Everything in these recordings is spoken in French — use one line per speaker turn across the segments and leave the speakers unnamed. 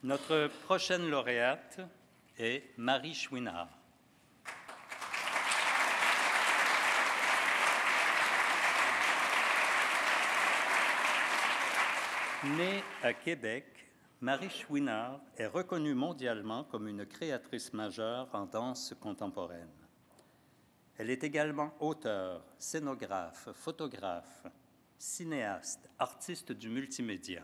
Notre prochaine lauréate est Marie Chouinard. Née à Québec, Marie Chouinard est reconnue mondialement comme une créatrice majeure en danse contemporaine. Elle est également auteure, scénographe, photographe, cinéaste, artiste du multimédia.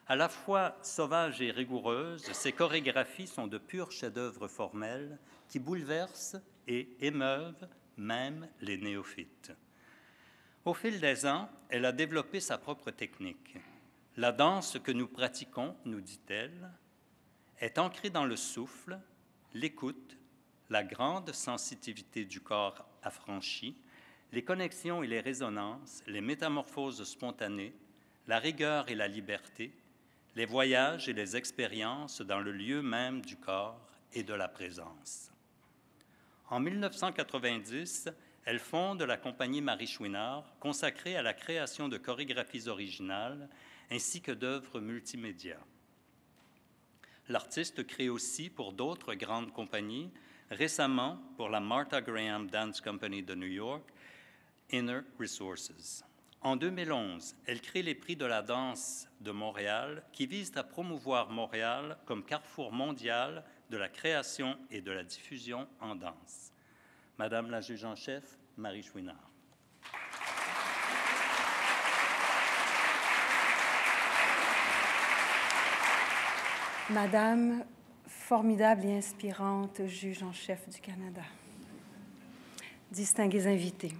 À la fois sauvages et rigoureuses, ses chorégraphies sont de purs chefs-d'œuvre formels qui bouleversent et émeuvent même les néophytes. Au fil des ans, elle a développé sa propre technique. La danse que nous pratiquons, nous dit-elle, est ancrée dans le souffle, l'écoute, la grande sensibilité du corps affranchi, les connexions et les résonances, les métamorphoses spontanées, la rigueur et la liberté, les voyages et les expériences dans le lieu même du corps et de la présence. En 1990, elle fonde la compagnie Marie Chouinard, consacrée à la création de chorégraphies originales ainsi que d'œuvres multimédia. L'artiste crée aussi pour d'autres grandes compagnies, récemment pour la Martha Graham Dance Company de New York, Inner Resources. En 2011, elle crée les prix de la danse de Montréal qui visent à promouvoir Montréal comme carrefour mondial de la création et de la diffusion en danse. Madame la juge en chef, Marie Chouinard.
Madame formidable et inspirante juge en chef du Canada, distingués invités,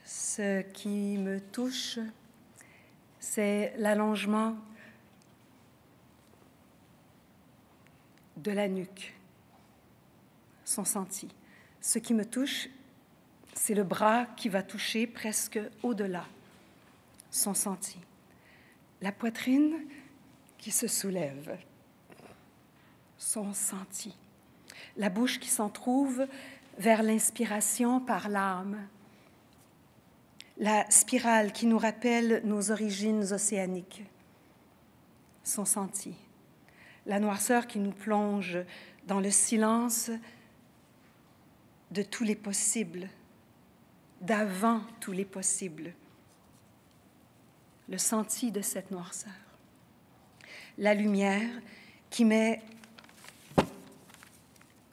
ce qui me touche, c'est l'allongement de la nuque, son senti. Ce qui me touche, c'est le bras qui va toucher presque au-delà, son senti. La poitrine qui se soulève, son senti. La bouche qui s'entr'ouvre vers l'inspiration par l'âme. La spirale qui nous rappelle nos origines océaniques, son senti. La noirceur qui nous plonge dans le silence de tous les possibles, d'avant tous les possibles. Le senti de cette noirceur. La lumière qui met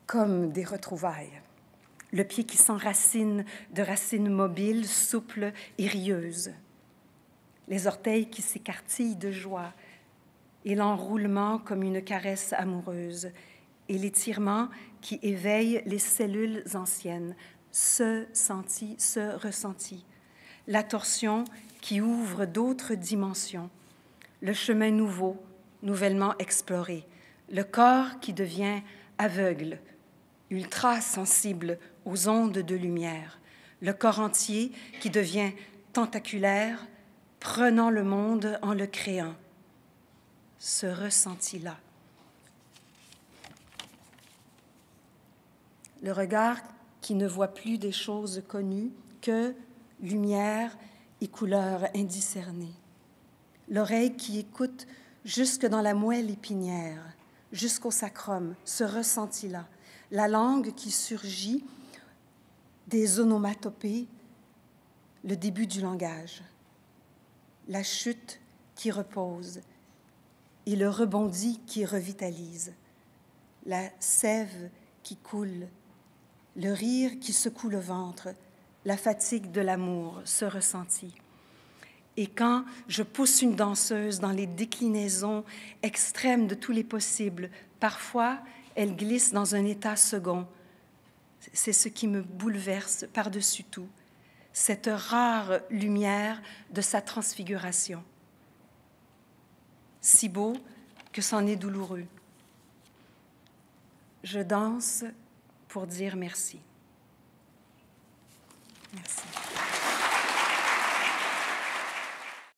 comme des retrouvailles. Le pied qui s'enracine de racines mobiles, souples et rieuses. Les orteils qui s'écartillent de joie et l'enroulement comme une caresse amoureuse et l'étirement qui éveille les cellules anciennes, ce senti, ce ressenti. La torsion qui ouvre d'autres dimensions. Le chemin nouveau, nouvellement exploré, le corps qui devient aveugle, ultra sensible aux ondes de lumière, le corps entier qui devient tentaculaire, prenant le monde en le créant. Ce ressenti-là. Le regard qui ne voit plus des choses connues que lumière et couleurs indiscernées. L'oreille qui écoute jusque dans la moelle épinière, jusqu'au sacrum, ce ressenti-là. La langue qui surgit des onomatopées, le début du langage. La chute qui repose et le rebondi qui revitalise. La sève qui coule, le rire qui secoue le ventre, la fatigue de l'amour, ce ressenti. Et quand je pousse une danseuse dans les déclinaisons extrêmes de tous les possibles, parfois, elle glisse dans un état second. C'est ce qui me bouleverse par-dessus tout, cette rare lumière de sa transfiguration. Si beau que c'en est douloureux. Je danse pour dire merci. Merci.